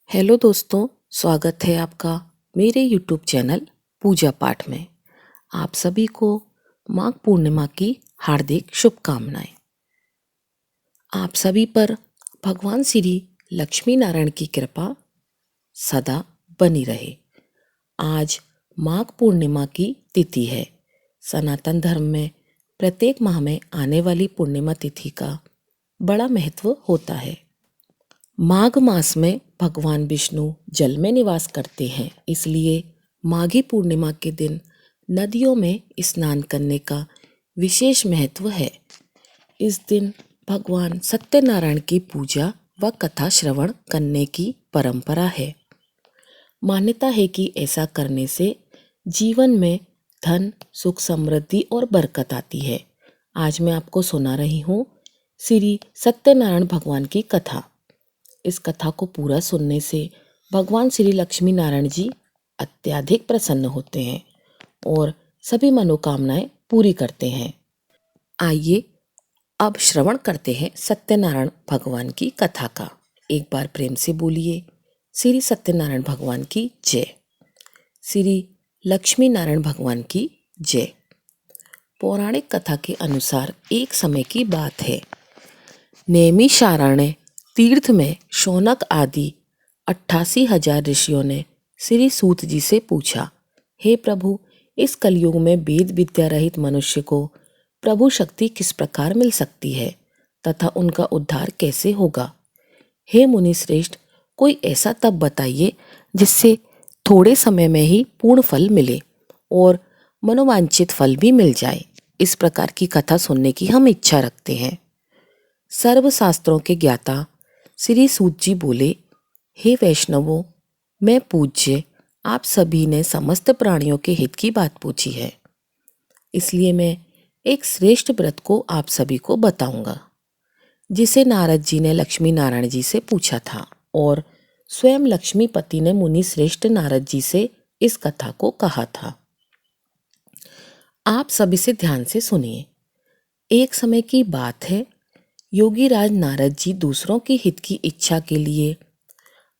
Hello दोस्तों, स्वागत है आपका मेरे यूट्यूब चैनल पूजा पाठ में। आप सभी को माघ पूर्णिमा की हार्दिक शुभकामनाएं। आप सभी पर भगवान श्री लक्ष्मी नारायण की कृपा सदा बनी रहे। आज माघ पूर्णिमा की तिथि है। सनातन धर्म में प्रत्येक माह में आने वाली पूर्णिमा तिथि का बड़ा महत्व होता है। माघ मास में भगवान विष्णु जल में निवास करते हैं, इसलिए माघी पूर्णिमा के दिन नदियों में स्नान करने का विशेष महत्व है। इस दिन भगवान सत्यनारायण की पूजा व कथा श्रवण करने की परंपरा है। मान्यता है कि ऐसा करने से जीवन में धन, सुख, समृद्धि और बरकत आती है। आज मैं आपको सुना रही हूँ श्री सत्यनारायण भगवान की कथा। इस कथा को पूरा सुनने से भगवान श्री लक्ष्मी नारायण जी अत्यधिक प्रसन्न होते हैं और सभी मनोकामनाएं पूरी करते हैं। आइए अब श्रवण करते हैं सत्यनारायण भगवान की कथा का। एक बार प्रेम से बोलिए, श्री सत्यनारायण भगवान की जय। श्री लक्ष्मी नारायण भगवान की जय। पौराणिक कथा के अनुसार एक समय की बात है। नैमिषारण्य तीर्थ में शौनक आदि 88,000 ऋषियों ने श्री सूत जी से पूछा, हे प्रभु, इस कलयुग में वेद विद्या रहित मनुष्य को प्रभु शक्ति किस प्रकार मिल सकती है तथा उनका उद्धार कैसे होगा? हे मुनि श्रेष्ठ, कोई ऐसा तप बताइए जिससे थोड़े समय में ही पूर्ण फल मिले और मनोवांछित फल भी मिल जाए। इस प्रकार की कथा सुनने की हम इच्छा रखते हैं। सर्व शास्त्रों के ज्ञाता श्री सूत जी बोले, हे वैष्णवों, मैं पूज्य आप सभी ने समस्त प्राणियों के हित की बात पूछी है, इसलिए मैं एक श्रेष्ठ व्रत को आप सभी को बताऊंगा, जिसे नारद जी ने लक्ष्मी नारायण जी से पूछा था और स्वयं लक्ष्मीपति ने मुनि श्रेष्ठ नारद जी से इस कथा को कहा था। आप सभी से ध्यान से सुनिए। एक समय की बात है, योगी राज नारद जी दूसरों के हित की इच्छा के लिए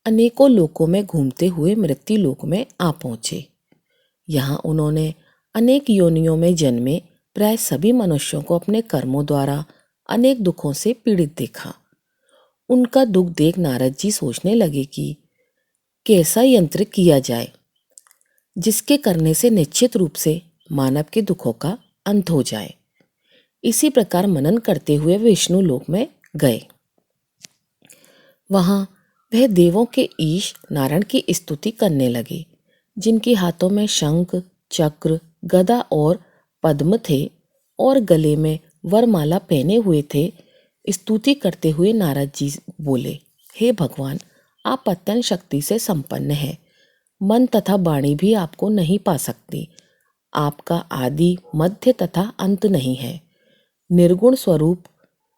अनेकों लोकों में घूमते हुए मृत्यु लोक में आ पहुंचे। यहाँ उन्होंने अनेक योनियों में जन्मे प्राय सभी मनुष्यों को अपने कर्मों द्वारा अनेक दुखों से पीड़ित देखा। उनका दुख देख नारद जी सोचने लगे कि कैसा यंत्र किया जाए जिसके करने से निश्चित रूप से मानव के दुखों का अंत हो जाए। इसी प्रकार मनन करते हुए विष्णु लोक में गए। वहां वह देवों के ईश नारायण की स्तुति करने लगे, जिनके हाथों में शंख, चक्र, गदा और पद्म थे और गले में वरमाला पहने हुए थे। स्तुति करते हुए नारद जी बोले, हे भगवान, आप अत्यंत शक्ति से संपन्न हैं। मन तथा वाणी भी आपको नहीं पा सकती। आपका आदि, मध्य तथा अंत नहीं है। निर्गुण स्वरूप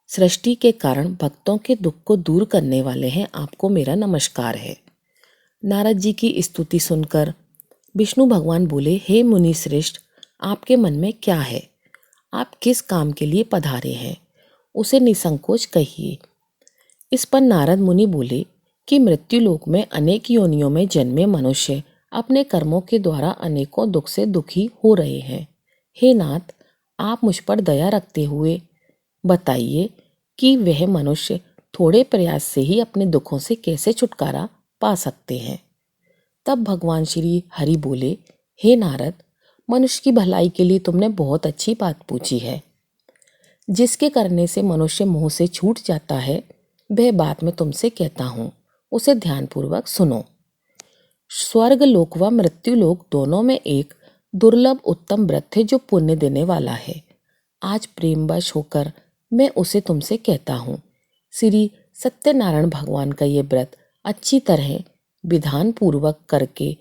सृष्टि के कारण भक्तों के दुख को दूर करने वाले हैं। आपको मेरा नमस्कार है। नारद जी की स्तुति सुनकर विष्णु भगवान बोले, हे मुनि श्रेष्ठ, आपके मन में क्या है? आप किस काम के लिए पधारे हैं? उसे निसंकोच कहिए। इस पर नारद मुनि बोले कि मृत्युलोक में अनेक योनियों में जन्मे मनुष्य अपने कर्मों के द्वारा अनेकों दुख से दुखी हो रहे हैं। हे नाथ, आप मुझ पर दया रखते हुए बताइए कि वह मनुष्य थोड़े प्रयास से ही अपने दुखों से कैसे छुटकारा पा सकते हैं। तब भगवान श्री हरि बोले, हे नारद, मनुष्य की भलाई के लिए तुमने बहुत अच्छी बात पूछी है। जिसके करने से मनुष्य मोह से छूट जाता है, वह बात मैं तुमसे कहता हूँ, उसे ध्यानपूर्वक सुनो। स्वर्ग लोक व मृत्यु लोक दोनों में एक दुर्लभ उत्तम व्रत है जो पुण्य देने वाला है। आज प्रेमवश होकर मैं उसे तुमसे कहता हूँ। श्री सत्यनारायण भगवान का ये व्रत अच्छी तरह विधान पूर्वक करके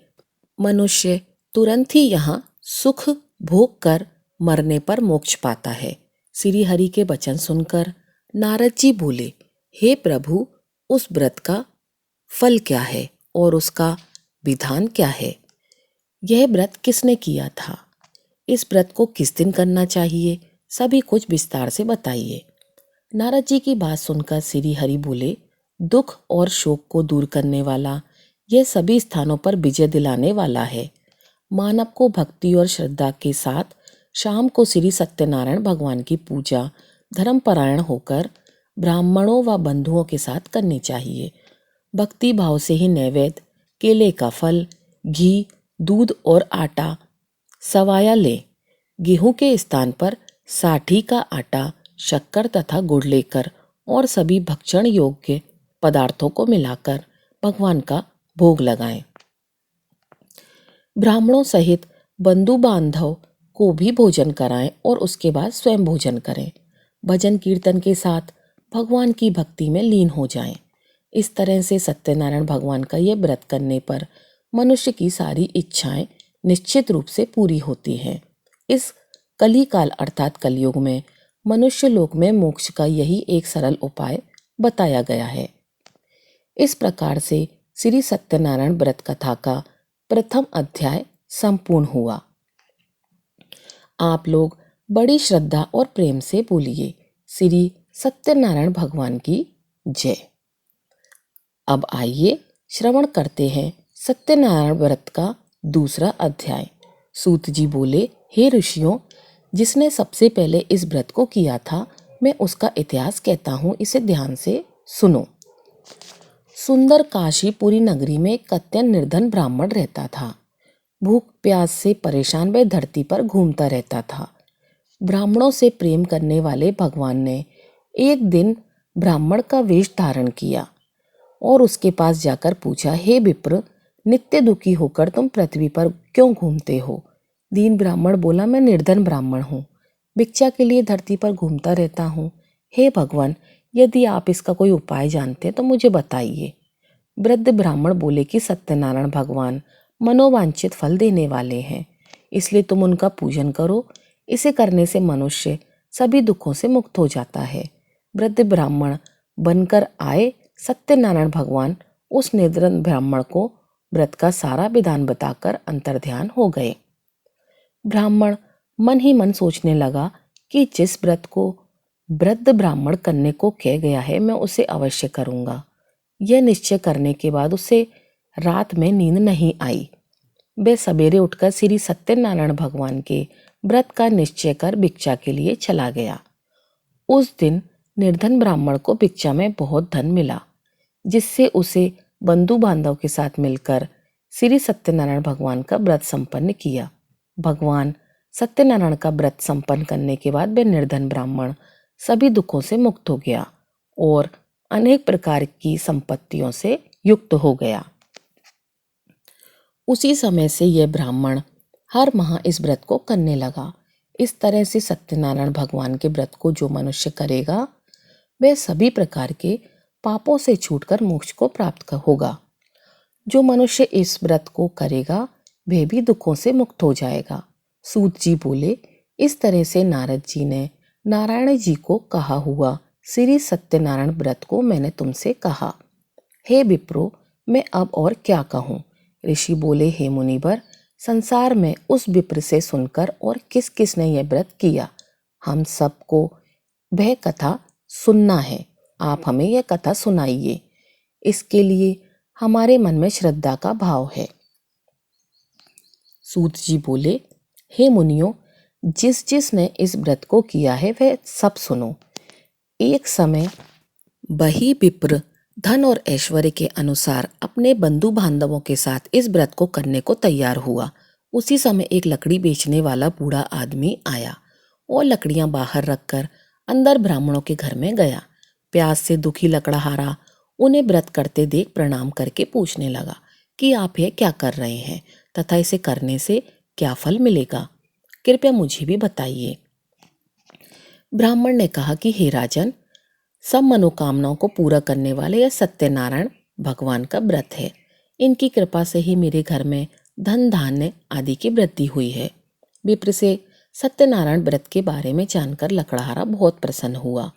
मनुष्य तुरंत ही यहाँ सुख भोग कर मरने पर मोक्ष पाता है। श्री हरि के वचन सुनकर नारद जी बोले, हे प्रभु, उस व्रत का फल क्या है और उसका विधान क्या है? यह व्रत किसने किया था? इस व्रत को किस दिन करना चाहिए? सभी कुछ विस्तार से बताइए। नारद जी की बात सुनकर श्री हरि बोले, दुख और शोक को दूर करने वाला यह सभी स्थानों पर विजय दिलाने वाला है। मानव को भक्ति और श्रद्धा के साथ शाम को श्री सत्यनारायण भगवान की पूजा धर्मपरायण होकर ब्राह्मणों व बंधुओं के साथ करनी चाहिए। भक्ति भाव से ही नैवेद्य, केले का फल, घी, दूध और आटा सवाया ले। गेहूं के स्थान पर साठी का आटा, शक्कर तथा गुड़ लेकर और सभी भक्षण योग्य पदार्थों को मिलाकर भगवान का भोग लगाएं। ब्राह्मणों सहित बंधु बांधव को भी भोजन कराएं और उसके बाद स्वयं भोजन करें। भजन कीर्तन के साथ भगवान की भक्ति में लीन हो जाएं। इस तरह से सत्यनारायण भगवान का ये व्रत करने पर मनुष्य की सारी इच्छाएं निश्चित रूप से पूरी होती हैं। इस कली काल अर्थात कलयुग में मनुष्य लोक में मोक्ष का यही एक सरल उपाय बताया गया है। इस प्रकार से श्री सत्यनारायण व्रत कथा का प्रथम अध्याय संपूर्ण हुआ। आप लोग बड़ी श्रद्धा और प्रेम से बोलिए श्री सत्यनारायण भगवान की जय। अब आइए श्रवण करते हैं सत्यनारायण व्रत का दूसरा अध्याय। सूत जी बोले, हे ऋषियों, जिसने सबसे पहले इस व्रत को किया था, मैं उसका इतिहास कहता हूँ, इसे ध्यान से सुनो। सुंदर काशीपुरी नगरी में एक अत्यंत निर्धन ब्राह्मण रहता था। भूख प्यास से परेशान वह धरती पर घूमता रहता था। ब्राह्मणों से प्रेम करने वाले भगवान ने एक दिन ब्राह्मण का वेश धारण किया और उसके पास जाकर पूछा, हे विप्र, नित्य दुखी होकर तुम पृथ्वी पर क्यों घूमते हो? दीन ब्राह्मण बोला, मैं निर्धन ब्राह्मण हूँ, भिक्षा के लिए धरती पर घूमता रहता हूँ। हे भगवान, यदि आप इसका कोई उपाय जानते हैं तो मुझे बताइए। वृद्ध ब्राह्मण बोले कि सत्यनारायण भगवान मनोवांछित फल देने वाले हैं, इसलिए तुम उनका पूजन करो। इसे करने से मनुष्य सभी दुखों से मुक्त हो जाता है। वृद्ध ब्राह्मण बनकर आए सत्यनारायण भगवान उस निर्धन ब्राह्मण को व्रत का सारा विधान बताकर अंतर्ध्यान हो गए। ब्राह्मण मन ही मन सोचने लगा कि जिस व्रत को वृद्ध ब्राह्मण करने को कह गया है, मैं उसे अवश्य करूंगा। यह निश्चय करने के बाद उसे रात में नींद नहीं आई। वह सवेरे उठकर श्री सत्यनारायण भगवान के व्रत का निश्चय कर भिक्षा के लिए चला गया। उस दिन निर्धन ब्राह्मण को भिक्षा में बहुत धन मिला, जिससे उसे बंधु बांधव के साथ मिलकर श्री सत्यनारायण भगवान का व्रत संपन्न किया। भगवान सत्यनारायण का व्रत संपन्न करने के बाद वह निर्धन ब्राह्मण सभी दुखों से मुक्त हो गया और अनेक प्रकार की संपत्तियों से युक्त हो गया। उसी समय से यह ब्राह्मण हर माह इस व्रत को करने लगा। इस तरह से सत्यनारायण भगवान के व्रत को जो मनुष्य करेगा, वह सभी प्रकार के पापों से छूटकर मोक्ष को प्राप्त होगा। जो मनुष्य इस व्रत को करेगा, वह भी दुखों से मुक्त हो जाएगा। सूत जी बोले, इस तरह से नारद जी ने नारायण जी को कहा हुआ श्री सत्यनारायण व्रत को मैंने तुमसे कहा। हे विप्रो, मैं अब और क्या कहूँ? ऋषि बोले, हे मुनिवर, संसार में उस विप्र से सुनकर और किस किस ने यह व्रत किया, हम सबको वह कथा सुनना है। आप हमें यह कथा सुनाइए। इसके लिए हमारे मन में श्रद्धा का भाव है। सूत जी बोले, हे मुनियों, जिस जिस ने इस व्रत को किया है वह सब सुनो। एक समय वही विप्र धन और ऐश्वर्य के अनुसार अपने बंधु बांधवों के साथ इस व्रत को करने को तैयार हुआ। उसी समय एक लकड़ी बेचने वाला बूढ़ा आदमी आया और लकड़ियां बाहर रखकर अंदर ब्राह्मणों के घर में गया। प्यास से दुखी लकड़हारा उन्हें व्रत करते देख प्रणाम करके पूछने लगा कि आप यह क्या कर रहे हैं तथा इसे करने से क्या फल मिलेगा, कृपया मुझे भी बताइए। ब्राह्मण ने कहा कि हे राजन, सब मनोकामनाओं को पूरा करने वाले यह सत्यनारायण भगवान का व्रत है। इनकी कृपा से ही मेरे घर में धन धान्य आदि की वृद्धि हुई है। विप्र से सत्यनारायण व्रत के बारे में जानकर लकड़हारा बहुत प्रसन्न हुआ।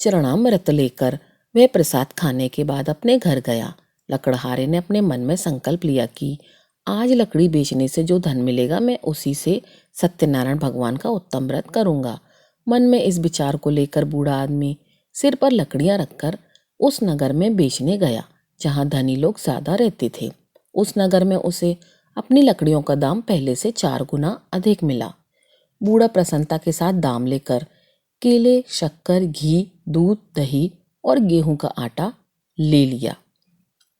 चरणामृत लेकर वह प्रसाद खाने के बाद अपने घर गया। लकड़हारे ने अपने मन में संकल्प लिया कि आज लकड़ी बेचने से जो धन मिलेगा, मैं उसी से सत्यनारायण भगवान का उत्तम व्रत करूंगा। मन में इस विचार को लेकर बूढ़ा आदमी सिर पर लकड़ियां रखकर उस नगर में बेचने गया जहां धनी लोग ज्यादा रहते थे। उस नगर में उसे अपनी लकड़ियों का दाम पहले से 4 गुना अधिक मिला। बूढ़ा प्रसन्नता के साथ दाम लेकर केले, शक्कर, घी, दूध, दही और गेहूं का आटा ले लिया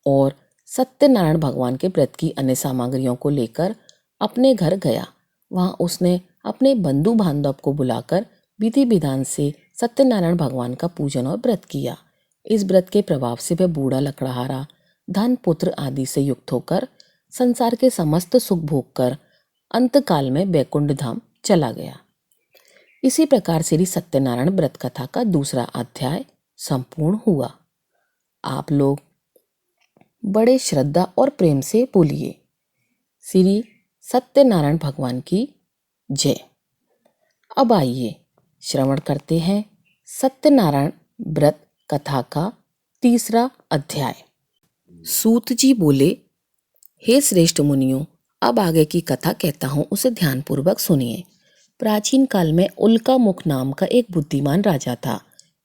और सत्यनारायण भगवान के व्रत की अन्य सामग्रियों को लेकर अपने घर गया। वहां उसने अपने बंधु बांधव को बुलाकर विधि विधान से सत्यनारायण भगवान का पूजन और व्रत किया। इस व्रत के प्रभाव से वह बूढ़ा लकड़हारा धन, पुत्र आदि से युक्त होकर संसार के समस्त सुख भोग कर अंतकाल में वैकुंठ धाम चला गया। इसी प्रकार श्री सत्यनारायण व्रत कथा का दूसरा अध्याय संपूर्ण हुआ। आप लोग बड़े श्रद्धा और प्रेम से बोलिए श्री सत्यनारायण भगवान की जय। अब आइए श्रवण करते हैं सत्यनारायण व्रत कथा का तीसरा अध्याय। सूत जी बोले, हे श्रेष्ठ मुनियों, अब आगे की कथा कहता हूँ, उसे ध्यानपूर्वक सुनिए। प्राचीन काल में उल्कामुख नाम का एक बुद्धिमान राजा था।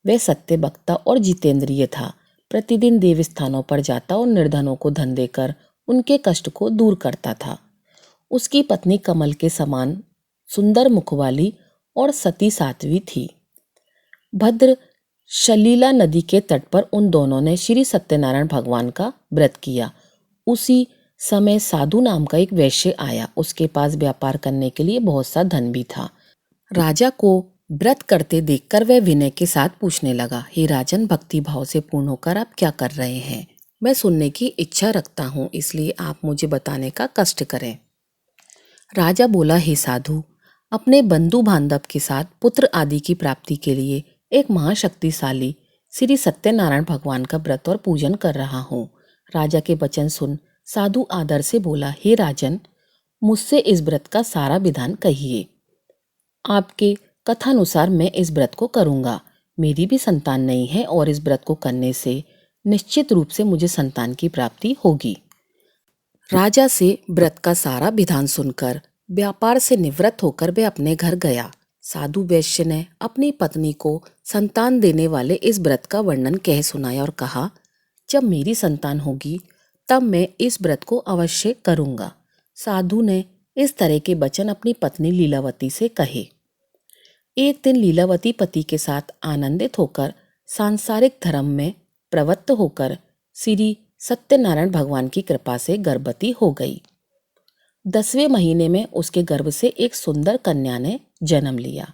वह सत्यवक्ता और जितेंद्रिय था। प्रतिदिन देवस्थानों पर जाता और निर्धनों को धन देकर उनके कष्ट को दूर करता था। उसकी पत्नी कमल के समान सुंदर मुख वाली और सती साध्वी थी। भद्र शलीला नदी के तट पर उन दोनों ने श्री सत्यनारायण भगवान का व्रत किया। उसी समय साधु नाम का एक वैश्य आया। उसके पास व्यापार करने के लिए बहुत सा धन भी था। राजा को व्रत करते देखकर वह विनय के साथ पूछने लगा, हे राजन, भक्ति भाव से पूर्ण होकर आप क्या कर रहे हैं? मैं सुनने की इच्छा रखता हूँ, इसलिए आप मुझे बताने का कष्ट करें। राजा बोला, हे साधु, अपने बंधु बांधव के साथ पुत्र आदि की प्राप्ति के लिए एक महाशक्तिशाली श्री सत्यनारायण भगवान का व्रत और पूजन कर रहा हूँ। राजा के वचन सुन साधु आदर से बोला, हे राजन, मुझसे इस व्रत का सारा विधान कहिए। आपके कथानुसार मैं इस व्रत को करूंगा। मेरी भी संतान नहीं है और इस व्रत को करने से निश्चित रूप से मुझे संतान की प्राप्ति होगी। राजा से व्रत का सारा विधान सुनकर व्यापार से निवृत्त होकर वह अपने घर गया। साधु वैश्य ने अपनी पत्नी को संतान देने वाले इस व्रत का वर्णन कह सुनाया और कहा, जब मेरी संतान होगी तब मैं इस व्रत को अवश्य करूंगा। साधु ने इस तरह के वचन अपनी पत्नी लीलावती से कहे। एक दिन लीलावती पति के साथ आनंदित होकर सांसारिक धर्म में प्रवृत्त होकर श्री सत्यनारायण भगवान की कृपा से गर्भवती हो गई। 10वें महीने में उसके गर्भ से एक सुंदर कन्या ने जन्म लिया।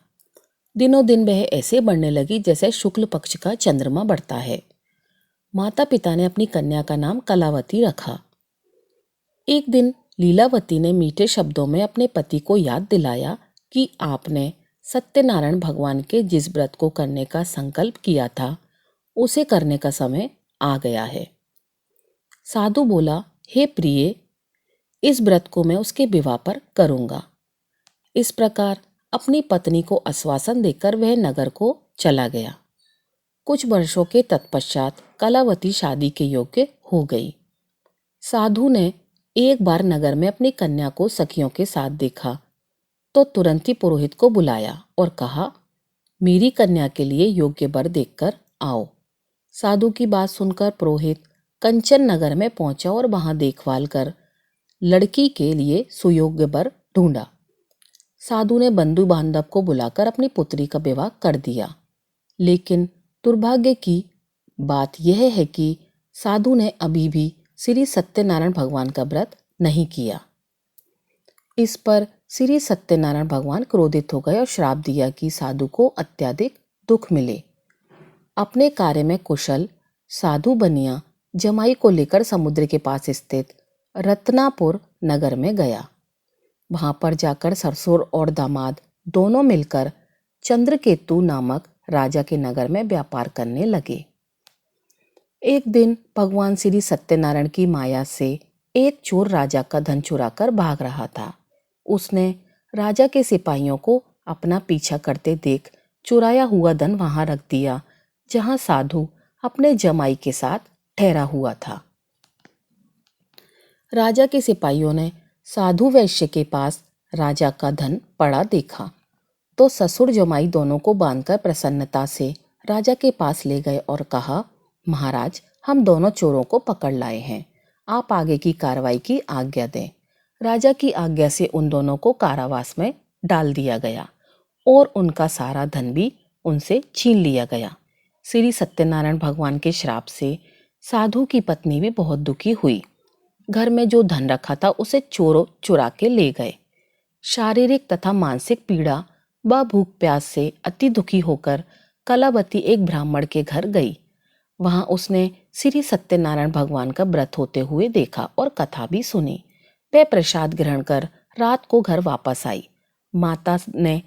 दिनों दिन वह ऐसे बढ़ने लगी जैसे शुक्ल पक्ष का चंद्रमा बढ़ता है। माता पिता ने अपनी कन्या का नाम कलावती रखा। एक दिन लीलावती ने मीठे शब्दों में अपने पति को याद दिलाया कि आपने सत्यनारायण भगवान के जिस व्रत को करने का संकल्प किया था उसे करने का समय आ गया है। साधु बोला, हे प्रिय, इस व्रत को मैं उसके विवाह पर करूंगा। इस प्रकार अपनी पत्नी को आश्वासन देकर वह नगर को चला गया। कुछ वर्षों के तत्पश्चात कलावती शादी के योग्य हो गई। साधु ने एक बार नगर में अपनी कन्या को सखियों के साथ देखा तो तुरंत ही पुरोहित को बुलाया और कहा, मेरी कन्या के लिए योग्य वर देखकर आओ। साधु की बात सुनकर पुरोहित कंचन नगर में पहुंचा और वहां देखभाल कर लड़की के लिए सुयोग्य वर ढूंढा। साधु ने बंधु बांधव को बुलाकर अपनी पुत्री का विवाह कर दिया। लेकिन दुर्भाग्य की बात यह है कि साधु ने अभी भी श्री सत्यनारायण भगवान का व्रत नहीं किया। इस पर श्री सत्यनारायण भगवान क्रोधित हो गए और श्राप दिया कि साधु को अत्यधिक दुख मिले। अपने कार्य में कुशल साधु बनिया जमाई को लेकर समुद्र के पास स्थित रत्नापुर नगर में गया। वहां पर जाकर ससुर और दामाद दोनों मिलकर चंद्रकेतु नामक राजा के नगर में व्यापार करने लगे। एक दिन भगवान श्री सत्यनारायण की माया से एक चोर राजा का धन चुराकर भाग रहा था। उसने राजा के सिपाहियों को अपना पीछा करते देख चुराया हुआ धन वहां रख दिया जहां साधु अपने जमाई के साथ ठहरा हुआ था। राजा के सिपाहियों ने साधु वैश्य के पास राजा का धन पड़ा देखा तो ससुर जमाई दोनों को बांधकर प्रसन्नता से राजा के पास ले गए और कहा, महाराज, हम दोनों चोरों को पकड़ लाए हैं। आप आगे की कार्रवाई की आज्ञा दें। राजा की आज्ञा से उन दोनों को कारावास में डाल दिया गया और उनका सारा धन भी उनसे छीन लिया गया। श्री सत्यनारायण भगवान के श्राप से साधु की पत्नी भी बहुत दुखी हुई। घर में जो धन रखा था उसे चोरों चुरा के ले गए। शारीरिक तथा मानसिक पीड़ा व भूख प्यास से अति दुखी होकर कलावती एक ब्राह्मण के घर गई। वहां उसने श्री सत्यनारायण भगवान का व्रत होते हुए देखा और कथा भी सुनी। वह प्रसाद ग्रहण कर रात को घर वापस आई। माता ने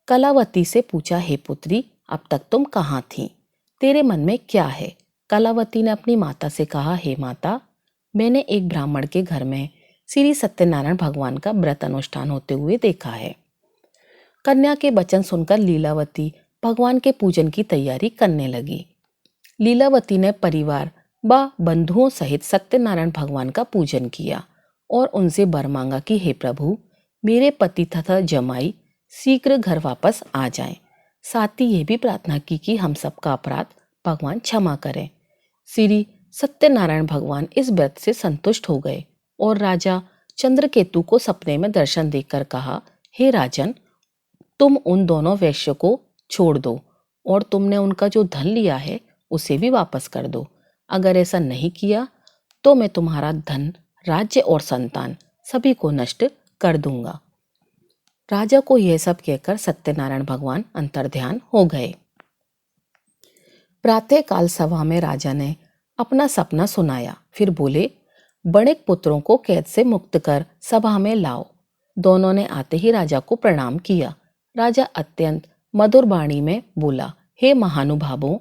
कलावती से पूछा, हे पुत्री, अब तक तुम कहाँ थी? तेरे मन में क्या है? कलावती ने अपनी माता से कहा, हे माता, मैंने एक ब्राह्मण के घर में श्री सत्यनारायण भगवान का व्रत अनुष्ठान होते हुए देखा है। कन्या के वचन सुनकर लीलावती भगवान के पूजन की तैयारी करने लगी। लीलावती ने परिवार व बंधुओं सहित सत्यनारायण भगवान का पूजन किया और उनसे वर मांगा कि हे प्रभु, मेरे पति तथा जमाई शीघ्र घर वापस आ जाएं। साथ ही यह भी प्रार्थना की कि हम सबका अपराध भगवान क्षमा करें। श्री सत्यनारायण भगवान इस व्रत से संतुष्ट हो गए और राजा चंद्रकेतु को सपने में दर्शन देकर कहा, हे राजन, तुम उन दोनों वैश्य को छोड़ दो और तुमने उनका जो धन लिया है उसे भी वापस कर दो। अगर ऐसा नहीं किया तो मैं तुम्हारा धन, राज्य और संतान सभी को नष्ट कर दूंगा। राजा को यह सब कहकर सत्यनारायण भगवान अंतर्ध्यान हो गए। प्रातःकाल सभा में राजा ने अपना सपना सुनाया। फिर बोले, बणिक पुत्रों को कैद से मुक्त कर सभा में लाओ। दोनों ने आते ही राजा को प्रणाम किया। राजा अत्यंत मधुर वाणी में बोला, हे महानुभावों,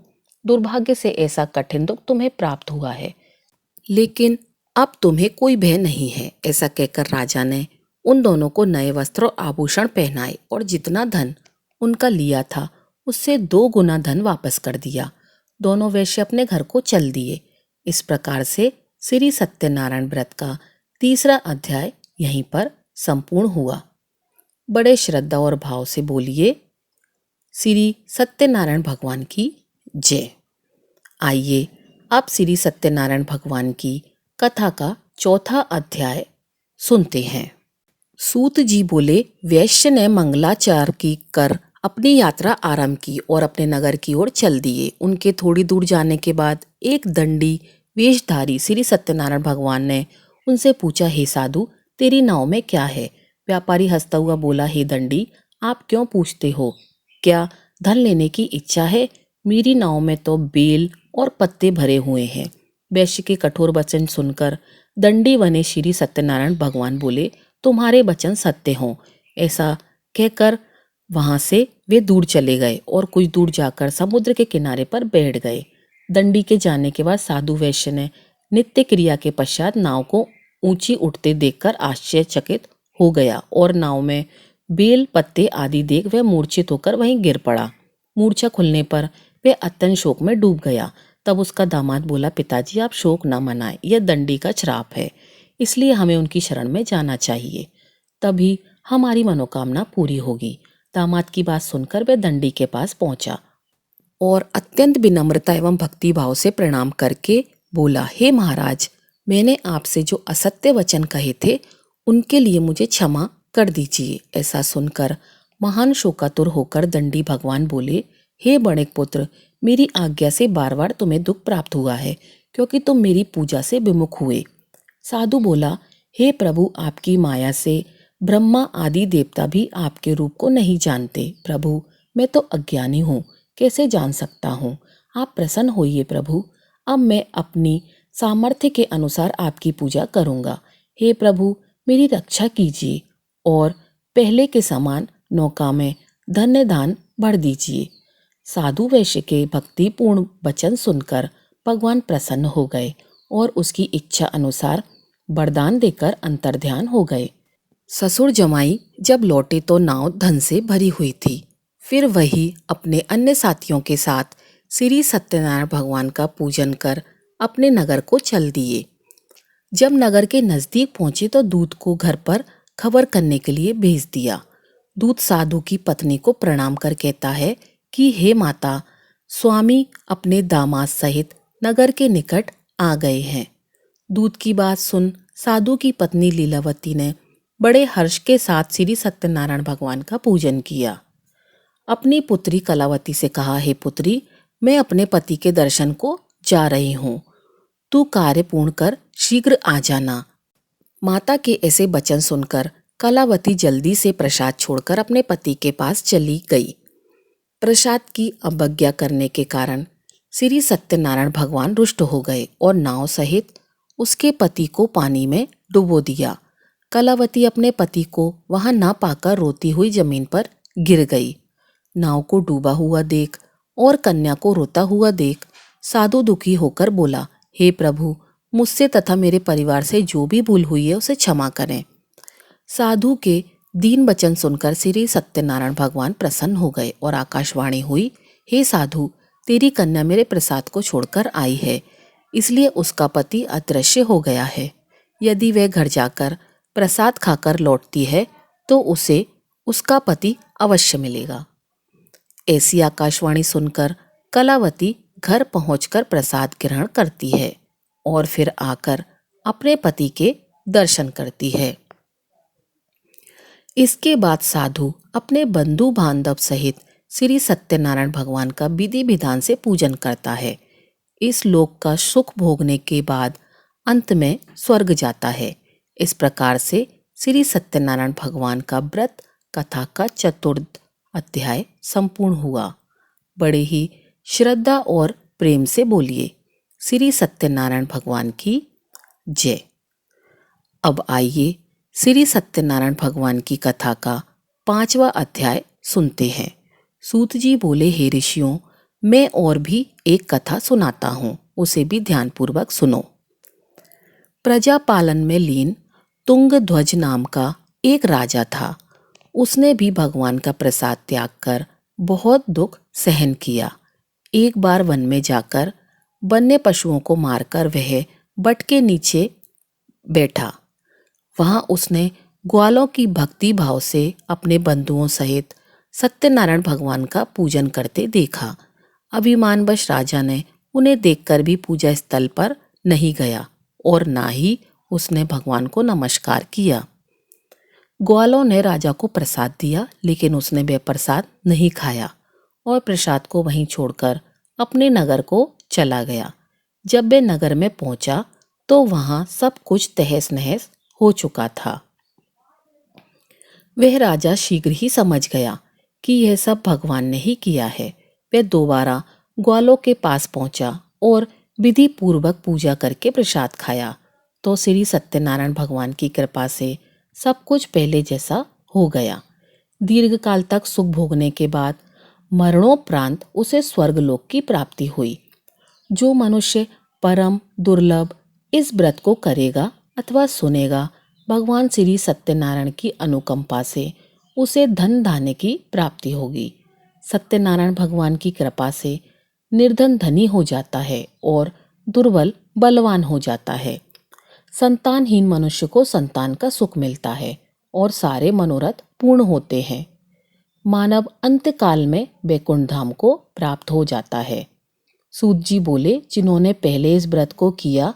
दुर्भाग्य से ऐसा कठिन दुख तुम्हें प्राप्त हुआ है, लेकिन अब तुम्हें कोई भय नहीं है। ऐसा कहकर राजा ने उन दोनों को नए वस्त्र और आभूषण पहनाए और जितना धन उनका लिया था उससे 2 गुना धन वापस कर दिया। दोनों वैश्य अपने घर को चल दिए। इस प्रकार से श्री सत्यनारायण व्रत का 3रा अध्याय यहीं पर संपूर्ण हुआ। बड़े श्रद्धा और भाव से बोलिए, श्री सत्यनारायण भगवान की जय। आइए अब श्री सत्यनारायण भगवान की कथा का 4था अध्याय सुनते हैं। सूत जी बोले, वैश्य ने मंगलाचार की कर अपनी यात्रा आरंभ की और अपने नगर की ओर चल दिए। उनके थोड़ी दूर जाने के बाद एक दंडी वेशधारी श्री सत्यनारायण भगवान ने उनसे पूछा, हे साधु, तेरी नाव में क्या है? व्यापारी हंसता हुआ बोला, हे दंडी, आप क्यों पूछते हो? क्या धन लेने की इच्छा है? मेरी नाव में तो बेल और पत्ते भरे हुए हैं। वैश्य के कठोर वचन सुनकर दंडी बने श्री सत्यनारायण भगवान बोले, तुम्हारे वचन सत्य हों। ऐसा कहकर वहां से वे दूर चले गए और कुछ दूर जाकर समुद्र के किनारे पर बैठ गए। दंडी के जाने के बाद साधु वैश्य ने नित्य क्रिया के पश्चात नाव को ऊंची उठते देखकर आश्चर्यचकित हो गया और नाव में बेल पत्ते आदि देख वह मूर्छित होकर वहीं गिर पड़ा। मूर्छा खुलने पर वह अत्यंत शोक में डूब गया। तब उसका दामाद बोला, पिताजी, आप शोक न मनाएं, यह दंडी का श्राप है, इसलिए हमें उनकी शरण में जाना चाहिए, तभी हमारी मनोकामना पूरी होगी। दामाद की बात सुनकर वह दंडी के पास पहुंचा और अत्यंत विनम्रता एवं भक्ति भाव से प्रणाम करके बोला, हे महाराज, मैंने आपसे जो असत्य वचन कहे थे उनके लिए मुझे क्षमा कर दीजिए। ऐसा सुनकर महान शोकातुर होकर दंडी भगवान बोले, हे बणिक पुत्र, मेरी आज्ञा से बार बार तुम्हें दुख प्राप्त हुआ है क्योंकि तुम मेरी पूजा से विमुख हुए। साधु बोला, हे प्रभु, आपकी माया से ब्रह्मा आदि देवता भी आपके रूप को नहीं जानते। प्रभु, मैं तो अज्ञानी हूँ, कैसे जान सकता हूँ? आप प्रसन्न होइए प्रभु, अब मैं अपनी सामर्थ्य के अनुसार आपकी पूजा करूँगा। हे प्रभु, मेरी रक्षा कीजिए और पहले के समान नौका में धन्य दान भर दीजिए। साधु वैश्य के भक्तिपूर्ण वचन सुनकर भगवान प्रसन्न हो गए और उसकी इच्छा अनुसार वरदान देकर अंतर्ध्यान हो गए। ससुर जमाई जब लौटे तो नाव धन से भरी हुई थी। फिर वही अपने अन्य साथियों के साथ श्री सत्यनारायण भगवान का पूजन कर अपने नगर को चल दिए। जब नगर के नजदीक पहुंचे तो दूत को घर पर खबर करने के लिए भेज दिया। दूत साधु की पत्नी को प्रणाम कर कहता है कि हे माता, स्वामी अपने दामाद सहित नगर के निकट आ गए हैं। दूत की बात सुन साधु की पत्नी लीलावती ने बड़े हर्ष के साथ श्री सत्यनारायण भगवान का पूजन किया। अपनी पुत्री कलावती से कहा, हे पुत्री, मैं अपने पति के दर्शन को जा रही हूँ, तू कार्य पूर्ण कर शीघ्र आ जाना। माता के ऐसे वचन सुनकर कलावती जल्दी से प्रसाद छोड़कर अपने पति के पास चली गई। प्रसाद की अवज्ञा करने के कारण श्री सत्यनारायण भगवान रुष्ट हो गए और नाव सहित उसके पति को पानी में डुबो दिया। कलावती अपने पति को वहां ना पाकर रोती हुई जमीन पर गिर गई। नाव को डूबा हुआ देख और कन्या को रोता हुआ देख साधु दुखी होकर बोला, हे प्रभु, मुझसे तथा मेरे परिवार से जो भी भूल हुई है उसे क्षमा करें। साधु के दीन वचन सुनकर श्री सत्यनारायण भगवान प्रसन्न हो गए और आकाशवाणी हुई, हे साधु, तेरी कन्या मेरे प्रसाद को छोड़कर आई है, इसलिए उसका पति अदृश्य हो गया है। यदि वह घर जाकर प्रसाद खाकर लौटती है तो उसे उसका पति अवश्य मिलेगा। ऐसी आकाशवाणी सुनकर कलावती घर पहुंचकर प्रसाद ग्रहण करती है और फिर आकर अपने पति के दर्शन करती है। इसके बाद साधु अपने बंधु बांधव सहित श्री सत्यनारायण भगवान का विधि विधान से पूजन करता है। इस लोक का सुख भोगने के बाद अंत में स्वर्ग जाता है। इस प्रकार से श्री सत्यनारायण भगवान का व्रत कथा का चतुर्थ अध्याय संपूर्ण हुआ। बड़े ही श्रद्धा और प्रेम से बोलिए, श्री सत्यनारायण भगवान की जय। अब आइए श्री सत्यनारायण भगवान की कथा का 5वां अध्याय सुनते हैं। सूत जी बोले, हे ऋषियों, मैं और भी एक कथा सुनाता हूँ, उसे भी ध्यानपूर्वक सुनो। प्रजा पालन में लीन तुंगध्वज नाम का एक राजा था। उसने भी भगवान का प्रसाद त्याग कर बहुत दुख सहन किया। एक बार वन में जाकर वन्य पशुओं को मारकर वह बट के नीचे बैठा। वहां उसने ग्वालों की भक्ति भाव से अपने बंधुओं सहित सत्यनारायण भगवान का पूजन करते देखा। अभिमानवश राजा ने उन्हें देखकर भी पूजा स्थल पर नहीं गया और ना ही उसने भगवान को नमस्कार किया। ग्वालों ने राजा को प्रसाद दिया, लेकिन उसने वह प्रसाद नहीं खाया और प्रसाद को वहीं छोड़कर अपने नगर को चला गया। जब वह नगर में पहुंचा तो वहां सब कुछ तहस नहस हो चुका था। वह राजा शीघ्र ही समझ गया कि यह सब भगवान ने ही किया है। वह दोबारा ग्वालों के पास पहुंचा और विधि पूर्वक पूजा करके प्रसाद खाया तो श्री सत्यनारायण भगवान की कृपा से सब कुछ पहले जैसा हो गया। दीर्घ काल तक सुख भोगने के बाद मरणोपरांत उसे स्वर्गलोक की प्राप्ति हुई। जो मनुष्य परम दुर्लभ इस व्रत को करेगा अथवा सुनेगा, भगवान श्री सत्यनारायण की अनुकंपा से उसे धन धान्य की प्राप्ति होगी। सत्यनारायण भगवान की कृपा से निर्धन धनी हो जाता है और दुर्बल बलवान हो जाता है। संतानहीन मनुष्य को संतान का सुख मिलता है और सारे मनोरथ पूर्ण होते हैं। मानव अंत काल में वैकुंठ धाम को प्राप्त हो जाता है। सूत जी बोले, जिन्होंने पहले इस व्रत को किया,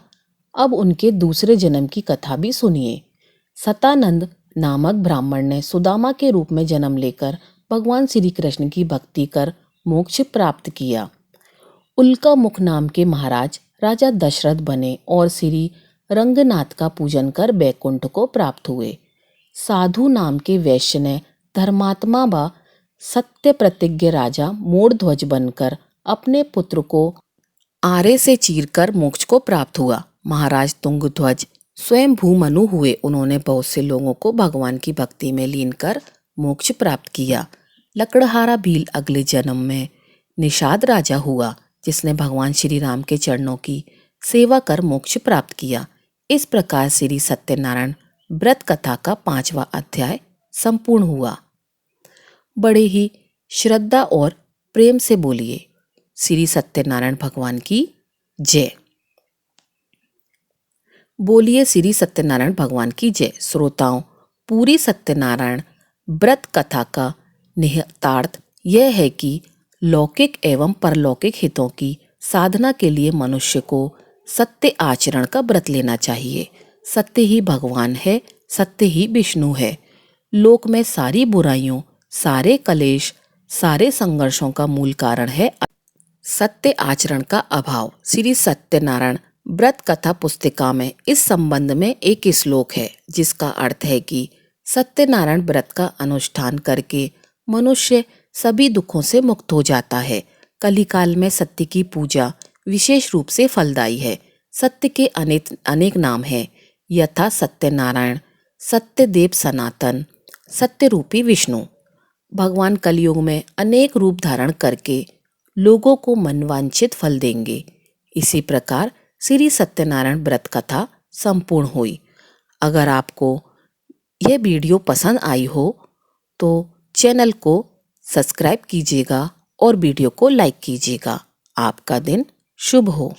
अब उनके दूसरे जन्म की कथा भी सुनिए। सतानंद नामक ब्राह्मण ने सुदामा के रूप में जन्म लेकर भगवान श्री कृष्ण की भक्ति कर मोक्ष प्राप्त किया। उल्का मुख नाम के महाराज राजा दशरथ बने और श्री रंगनाथ का पूजन कर बैकुंठ को प्राप्त हुए। साधु नाम के वैश्य ने धर्मात्मा व सत्य प्रतिज्ञ राजा मूढ़ध्वज बनकर अपने पुत्र को आरे से चीरकर मोक्ष को प्राप्त हुआ। महाराज तुंगध्वज स्वयं भूमनु हुए। उन्होंने बहुत से लोगों को भगवान की भक्ति में लीन कर मोक्ष प्राप्त किया। लकड़हारा भील अगले जन्म में निषाद राजा हुआ, जिसने भगवान श्री राम के चरणों की सेवा कर मोक्ष प्राप्त किया। इस प्रकार श्री सत्यनारायण व्रत कथा का 5वां अध्याय संपूर्ण हुआ। बड़े ही श्रद्धा और प्रेम से बोलिए, श्री सत्यनारायण भगवान की जय। बोलिए श्री सत्यनारायण भगवान की जय। श्रोताओं, पूरी सत्यनारायण व्रत कथा का निहितार्थ यह है कि लौकिक एवं परलौकिक हितों की साधना के लिए मनुष्य को सत्य आचरण का व्रत लेना चाहिए। सत्य ही भगवान है, सत्य ही विष्णु है। लोक में सारी बुराइयों, सारे कलेश, सारे संघर्षों का मूल कारण है सत्य आचरण का अभाव। श्री सत्यनारायण व्रत कथा पुस्तिका में इस संबंध में एक श्लोक है जिसका अर्थ है कि सत्यनारायण व्रत का अनुष्ठान करके मनुष्य सभी दुखों से मुक्त हो जाता है। कलिकाल में सत्य की पूजा विशेष रूप से फलदायी है। सत्य के अनेक नाम हैं, यथा सत्यनारायण, सत्यदेव सनातन, सत्य रूपी विष्णु। भगवान कलयुग में अनेक रूप धारण करके लोगों को मनवांछित फल देंगे। इसी प्रकार श्री सत्यनारायण व्रत कथा संपूर्ण हुई। अगर आपको यह वीडियो पसंद आई हो तो चैनल को सब्सक्राइब कीजिएगा और वीडियो को लाइक कीजिएगा। आपका दिन शुभ हो।